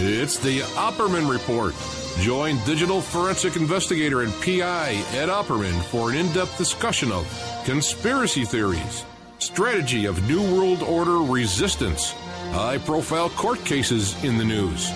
It's the Opperman Report. Join digital forensic investigator and PI Ed Opperman for an in-depth discussion of conspiracy theories, strategy of New World Order resistance, high-profile court cases in the news,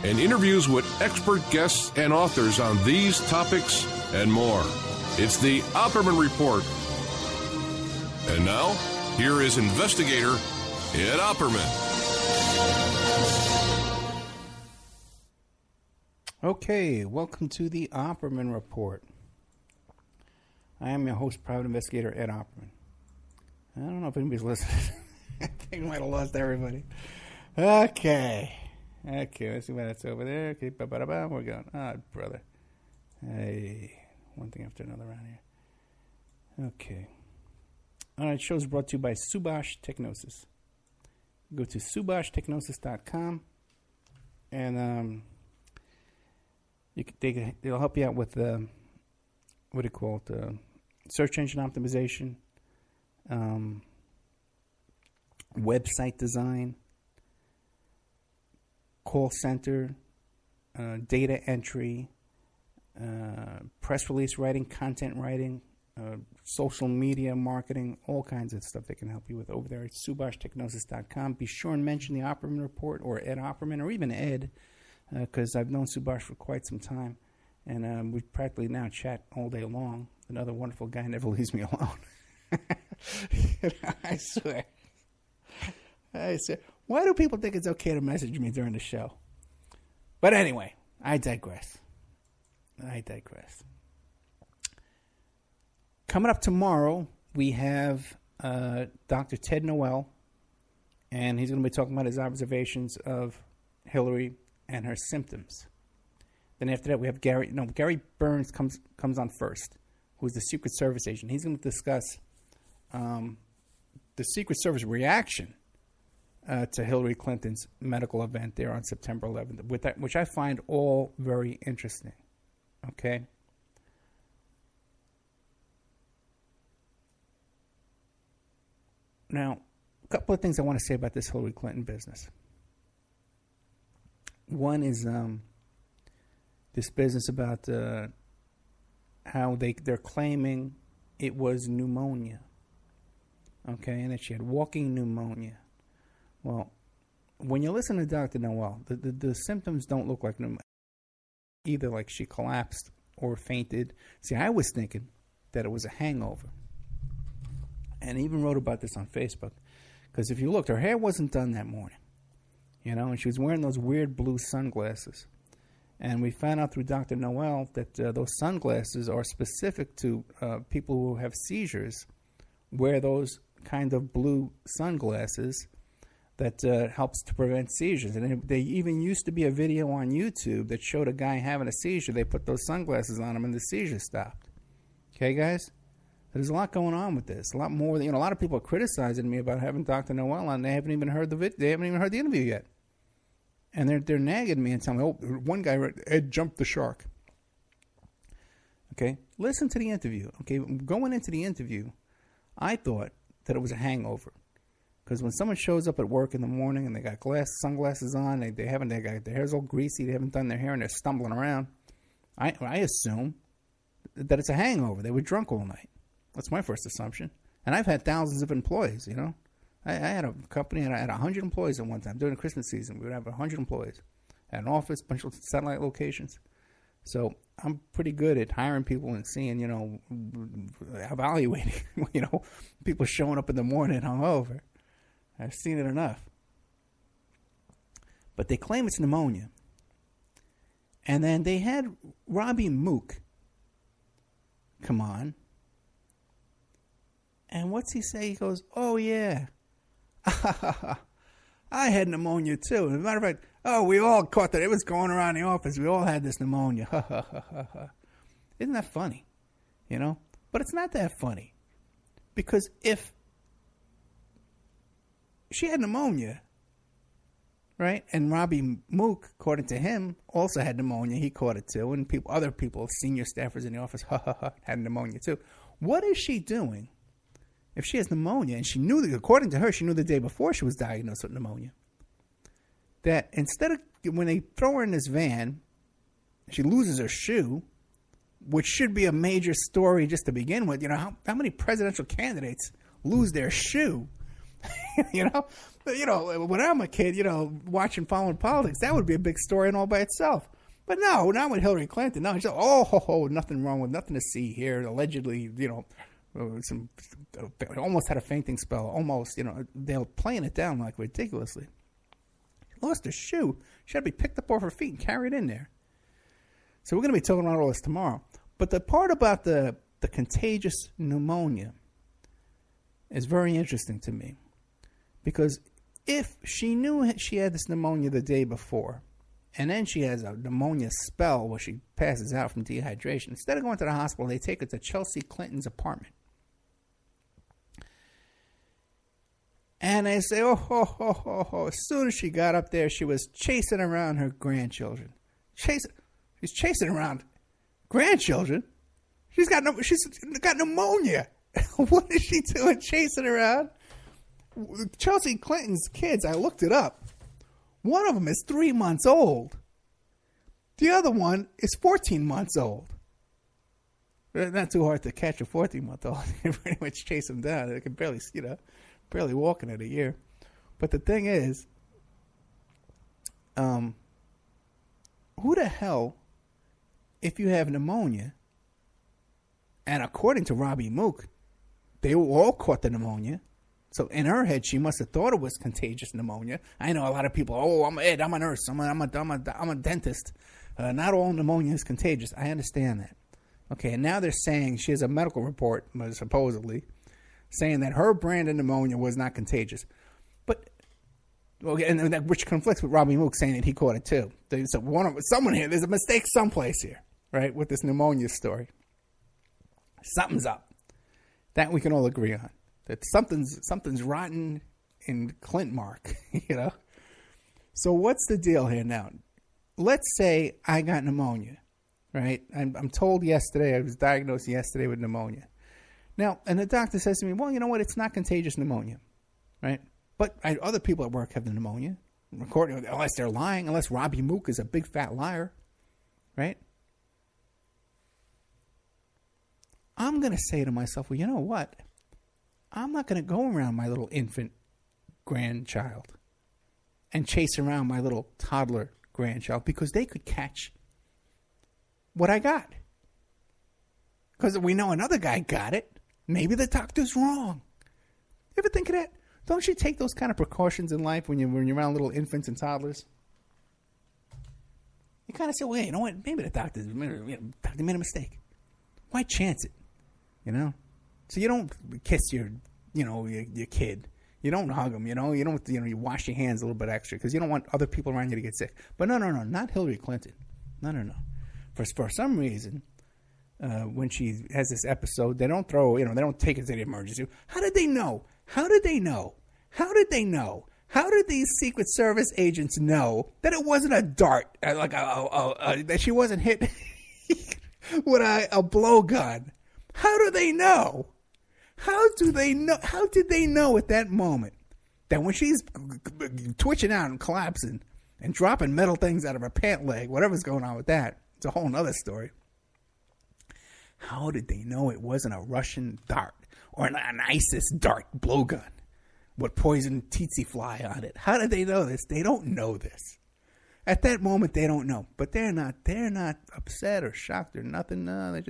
and interviews with expert guests and authors on these topics and more. It's the Opperman Report. And now, here is investigator Ed Opperman. Okay, welcome to the Opperman Report. I am your host, private investigator Ed Opperman. I don't know if anybody's listening. I think I might have lost everybody. Okay, let's see what that's over there. Okay, we're going. Ah, brother. Hey, one thing after another around here. Okay. All right, show is brought to you by Subash Technosis. Go to subashtechnosis.com and they'll help you out with search engine optimization, website design, call center, data entry, press release writing, content writing, social media marketing, all kinds of stuff they can help you with over there at subashtechnosis.com. Be sure and mention the Opperman Report or Ed Opperman or even Ed, because I've known Subash for quite some time, and we practically now chat all day long. Another wonderful guy, never leaves me alone. I swear. Why do people think it's okay to message me during the show? But anyway, I digress. Coming up tomorrow, we have Dr. Ted Noel, and he's going to be talking about his observations of Hillary and her symptoms. Then after that, we have Gary Burns comes on first, who's the Secret Service agent. He's going to discuss the Secret Service reaction to Hillary Clinton's medical event there on September 11th, which I find all very interesting. Okay? Now, a couple of things I want to say about this Hillary Clinton business. One is this business about how they're claiming it was pneumonia, okay, and that she had walking pneumonia. Well, when you listen to Dr. Noel, the symptoms don't look like pneumonia, either like she collapsed or fainted. See, I was thinking that it was a hangover, and I even wrote about this on Facebook, because if you looked, her hair wasn't done that morning. You know, and she was wearing those weird blue sunglasses. And we found out through Dr. Noel that those sunglasses are specific to people who have seizures, wear those kind of blue sunglasses that helps to prevent seizures. And they even used to be a video on YouTube that showed a guy having a seizure. They put those sunglasses on him and the seizure stopped. Okay, guys? There's a lot going on with this. A lot more. A lot of people are criticizing me about having Dr. Noel on. They haven't even heard the They haven't even heard the interview yet. And they're nagging me and telling me, oh, one guy, Ed jumped the shark. Okay? Listen to the interview. Okay? Going into the interview, I thought that it was a hangover. Because when someone shows up at work in the morning and they got sunglasses on, they got their hair's all greasy, they haven't done their hair, and they're stumbling around, I assume that it's a hangover. They were drunk all night. That's my first assumption. And I've had thousands of employees, you know. I had a company, and I had 100 employees at one time. During the Christmas season, we would have 100 employees. At an office, a bunch of satellite locations. So I'm pretty good at hiring people and seeing, evaluating, people showing up in the morning hungover. I've seen it enough. But they claim it's pneumonia. And then they had Robbie Mook come on. And what's he say? He goes, oh, yeah. I had pneumonia, too. As a matter of fact, we all caught that. It was going around the office. We all had this pneumonia. Isn't that funny? But it's not that funny. Because if she had pneumonia, right, and Robbie Mook, according to him, also had pneumonia. He caught it, too. And other people, senior staffers in the office, had pneumonia, too. What is she doing? If she has pneumonia, and she knew, according to her, she knew the day before she was diagnosed with pneumonia, that instead of, when they throw her in this van, she loses her shoe, which should be a major story just to begin with. You know, how many presidential candidates lose their shoe? You know? But, you know, when I'm a kid, you know, following politics, that would be a big story in all by itself. But no, not with Hillary Clinton. No, she's like, nothing wrong with, nothing to see here. Allegedly, you know, almost had a fainting spell. Almost, you know, they're playing it down like ridiculously. She lost her shoe. She had to be picked up off her feet and carried in there. So we're going to be talking about all this tomorrow. But the part about the contagious pneumonia is very interesting to me. Because if she knew she had this pneumonia the day before, and then she has a pneumonia spell where she passes out from dehydration, instead of going to the hospital, they take her to Chelsea Clinton's apartment. And they say, as soon as she got up there, she was chasing around her grandchildren. She's chasing around grandchildren? She's got pneumonia. What is she doing chasing around? Chelsea Clinton's kids, I looked it up. One of them is 3 months old. The other one is 14 months old. Not too hard to catch a 14-month-old. You pretty much chase them down. They can barely, you know, barely walking in a year. But the thing is, who the hell, if you have pneumonia, and according to Robbie Mook, they all caught the pneumonia. So in her head, she must have thought it was contagious pneumonia. I know a lot of people, I'm Ed, I'm a nurse, I'm a dentist. Not all pneumonia is contagious. I understand that. Okay, and now they're saying she has a medical report, supposedly, saying that her brand of pneumonia was not contagious. But, okay, and that, which conflicts with Robbie Mook saying that he caught it too. So someone here, there's a mistake someplace here, right, with this pneumonia story. Something's up. That we can all agree on. That something's rotten in Clint Mark, you know? So what's the deal here now? Let's say I got pneumonia, right? I'm told yesterday, I was diagnosed yesterday with pneumonia. Now, and the doctor says to me, well, you know what? It's not contagious pneumonia, right? But other people at work have the pneumonia, unless they're lying, unless Robbie Mook is a big fat liar, right? I'm going to say to myself, well, you know what? I'm not going to go around my little infant grandchild and chase around my little toddler grandchild because they could catch what I got. Because we know another guy got it. Maybe the doctor's wrong. You ever think of that? Don't you take those kind of precautions in life when you're around little infants and toddlers? You kind of say, well, hey, you know what? Maybe the doctor made a mistake. Why chance it? You know? So you don't kiss your kid. You don't hug them, you know. You don't, you wash your hands a little bit extra because you don't want other people around you to get sick. But no, not Hillary Clinton. No. For some reason, when she has this episode, they don't they don't take her to the emergency. How did they know? How did these Secret Service agents know that it wasn't a dart, that she wasn't hit with a blowgun? How do they know? How did they know at that moment that when she's twitching out and collapsing and dropping metal things out of her pant leg, whatever's going on with that, it's a whole nother story. How did they know it wasn't a Russian dart or an ISIS dart blowgun with poison tsetse fly on it? How did they know this? They don't know this. At that moment, they don't know. But they're not upset or shocked or nothing. No,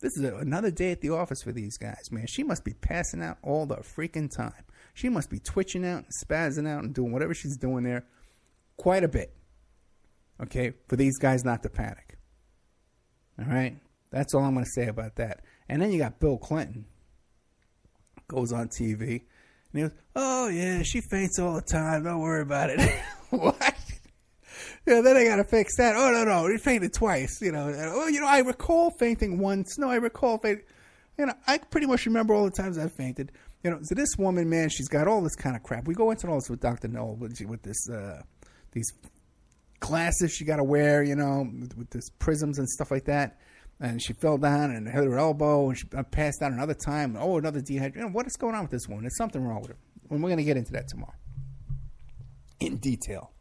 this is another day at the office for these guys, man. She must be passing out all the freaking time. She must be twitching out and spazzing out and doing whatever she's doing there quite a bit. Okay? For these guys not to panic. All right? That's all I'm going to say about that. And then you got Bill Clinton. Goes on TV. And he goes, oh, yeah, she faints all the time. Don't worry about it. What? Then I got to fix that. Oh, no, he fainted twice. I recall fainting once. No, I recall fainting. I pretty much remember all the times I fainted. So this woman, man, she's got all this kind of crap. We go into all this with Dr. Noel with this, these glasses she got to wear, with this prisms and stuff like that. And she fell down and hit her elbow and she passed out another time. Oh, another dehydration. What is going on with this woman? There's something wrong with her. And we're going to get into that tomorrow in detail.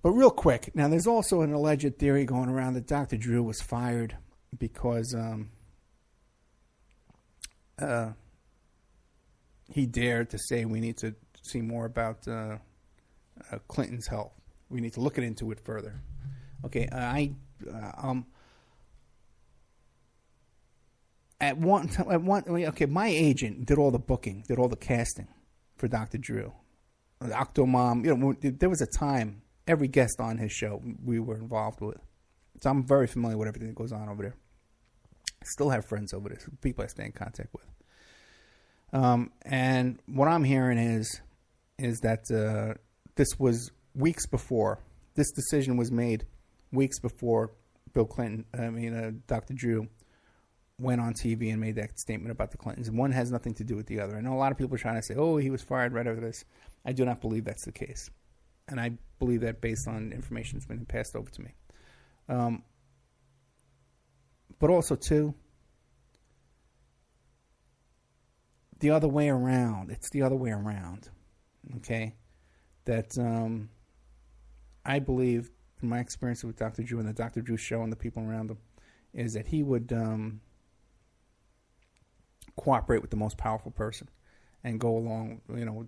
But real quick, now there's also an alleged theory going around that Dr. Drew was fired because he dared to say we need to see more about Clinton's health. We need to look into it further. Okay, my agent did all the booking, did all the casting for Dr. Drew. Octomom, there was a time every guest on his show we were involved with. So I'm very familiar with everything that goes on over there. I still have friends over there, people I stay in contact with. And what I'm hearing is that this was weeks before. This decision was made weeks before Dr. Drew went on TV and made that statement about the Clintons. And one has nothing to do with the other. I know a lot of people are trying to say, oh, he was fired right over this. I do not believe that's the case. And I believe that based on information that's been passed over to me. But also, too, the other way around. It's the other way around. Okay? That I believe, from my experience with Dr. Drew and the Dr. Drew show and the people around him, is that he would cooperate with the most powerful person and go along,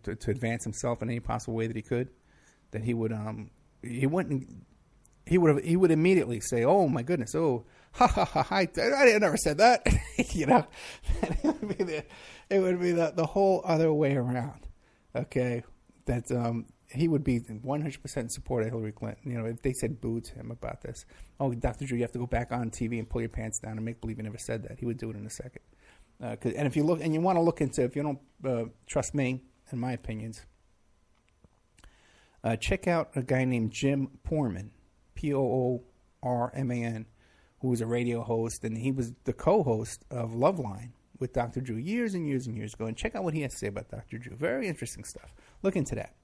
to advance himself in any possible way that he could. That he would immediately say, "Oh my goodness, oh ha ha ha, I never said that," It would be the whole other way around. Okay, that he would be 100% in support of Hillary Clinton. If they said boo to him about this, oh, Dr. Drew, you have to go back on TV and pull your pants down and make believe you never said that. He would do it in a second. And if you look, and you want to look into, if you don't trust me and my opinions, check out a guy named Jim Poorman, Poorman, who was a radio host, and he was the co-host of Loveline with Dr. Drew years and years and years ago. And check out what he has to say about Dr. Drew. Very interesting stuff. Look into that.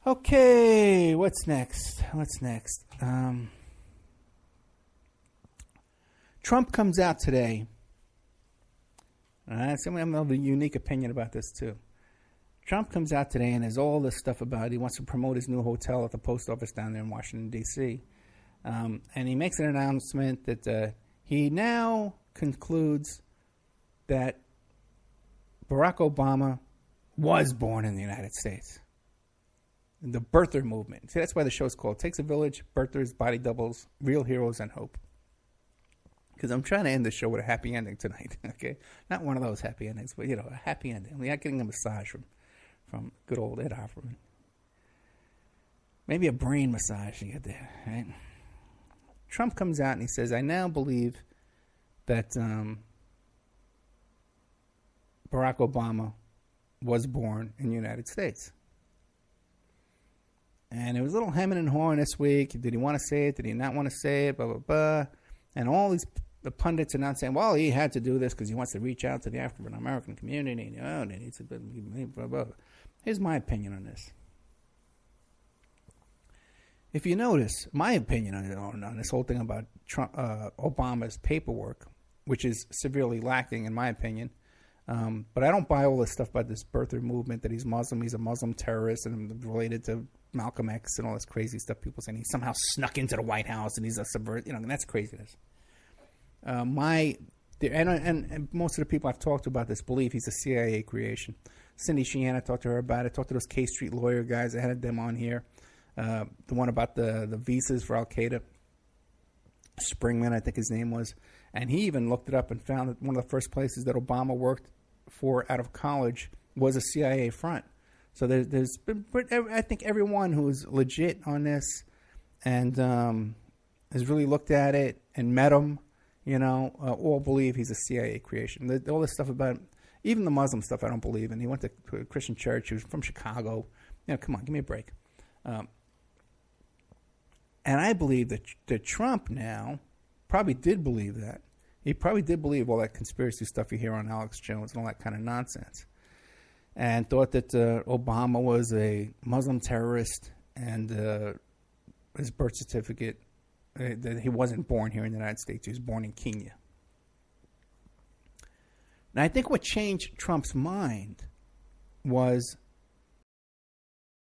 Okay, what's next? Trump comes out today. Someone have a unique opinion about this too. Trump comes out today and has all this stuff about he wants to promote his new hotel at the post office down there in Washington, D.C. And he makes an announcement that he now concludes that Barack Obama was born in the United States. The birther movement. See, that's why the show's called Takes a Village, Birthers, Body Doubles, Real Heroes, and Hope. Because I'm trying to end the show with a happy ending tonight, okay? Not one of those happy endings, but, a happy ending. We're not getting a massage from good old Ed Opperman. Maybe a brain massage to get there, right? Trump comes out and he says, I now believe that Barack Obama was born in the United States. And it was a little hemming and hawing this week. Did he want to say it? Did he not want to say it? Blah, blah, blah. And all these pundits are not saying, well, he had to do this because he wants to reach out to the African-American community. Oh, he needs to blah, blah. Here's my opinion on this. If you notice, my opinion on this whole thing about Trump, Obama's paperwork, which is severely lacking in my opinion, but I don't buy all this stuff about this birther movement that he's Muslim, he's a Muslim terrorist and related to Malcolm X and all this crazy stuff. People saying he somehow snuck into the White House and he's a subvert, that's craziness. And most of the people I've talked to about this believe he's a CIA creation. Cindy Sheehan, I talked to her about it. Talked to those K Street lawyer guys. I had them on here. The one about the visas for Al Qaeda. Springman, I think his name was. And he even looked it up and found that one of the first places that Obama worked for out of college was a CIA front. So there's been, I think everyone who's legit on this and has really looked at it and met him, all believe he's a CIA creation. All this stuff about, even the Muslim stuff, I don't believe in. He went to a Christian church. He was from Chicago. Come on, give me a break. And I believe that Trump now probably did believe that. He probably did believe all that conspiracy stuff you hear on Alex Jones and all that kind of nonsense. And thought that Obama was a Muslim terrorist and his birth certificate, that he wasn't born here in the United States. He was born in Kenya. Now, I think what changed Trump's mind was